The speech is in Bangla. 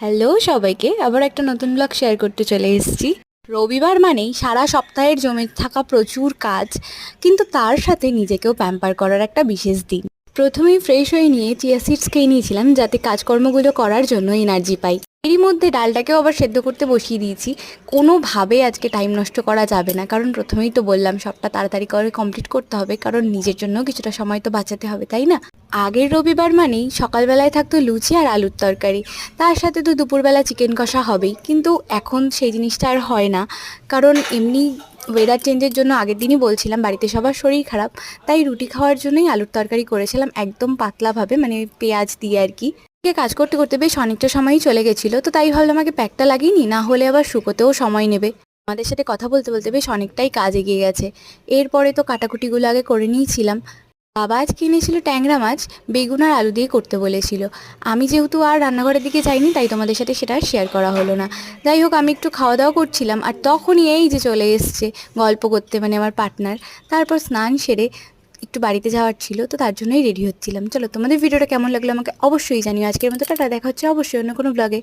হ্যালো সবাইকে, আবার একটা নতুন ব্লগ শেয়ার করতে চলে এসেছি। রবিবার মানেই সারা সপ্তাহের জমে থাকা প্রচুর কাজ, কিন্তু তার সাথে নিজেকেও প্যাম্পার করার একটা বিশেষ দিন। প্রথমেই ফ্রেশ হয়ে নিয়ে চিয়া সিডস খেয়ে নিয়েছিলাম, যাতে কাজকর্মগুলো করার জন্য এনার্জি পাই। এরই মধ্যে ডালটাকেও আবার সেদ্ধ করতে বসিয়ে দিয়েছি। কোনোভাবে আজকে টাইম নষ্ট করা যাবে না, কারণ প্রথমেই তো বললাম সবটা তাড়াতাড়ি করে কমপ্লিট করতে হবে, কারণ নিজের জন্য কিছুটা সময় তো বাঁচাতে হবে, তাই না? আগের রবিবার মানেই সকালবেলায় থাকতো লুচি আর আলুর তরকারি, তার সাথে তো দুপুরবেলা চিকেন কষা হবেই। কিন্তু এখন সেই জিনিসটা আর হয় না, কারণ এমনি ওয়েদার চেঞ্জের জন্য আগের দিনই বলছিলাম বাড়িতে সবার শরীর খারাপ, তাই রুটি খাওয়ার জন্যই আলুর তরকারি করেছিলাম, একদম পাতলাভাবে, মানে পেঁয়াজ দিয়ে আর কি। কাজ করতে করতে বেশ অনেকটা সময়ই চলে গেছিলো, তো তাই ভাবলাম আমাকে প্যাকটা লাগিয়ে নিই, না হলে আবার শুকোতেও সময় নেবে। আমাদের সাথে কথা বলতে বলতে বেশ অনেকটাই কাজ এগিয়ে গেছে। এরপরে তো কাটাকুটিগুলো আগে করে নিয়েছিলাম। বাবা আজ কিনেছিল ট্যাংরা মাছ, বেগুন আর আলু দিয়ে করতে বলেছিল। আমি যেহেতু আর রান্নাঘরের দিকে যাইনি, তাই তোমাদের সাথে সেটা শেয়ার করা হলো না। যাই হোক, আমি একটু খাওয়া দাওয়া করছিলাম, আর তখনই এই যে চলে এসছে গল্প করতে, মানে আমার পার্টনার। তারপর স্নান সেরে একটু বাড়িতে যাওয়ার ছিল, তো তার জন্যই রেডি হচ্ছিলাম। চলো, তোমাদের ভিডিওটা কেমন লাগলো আমাকে অবশ্যই জানিও। আজকের মতো টাটা, দেখা হচ্ছে অবশ্যই অন্য কোনো ব্লগে।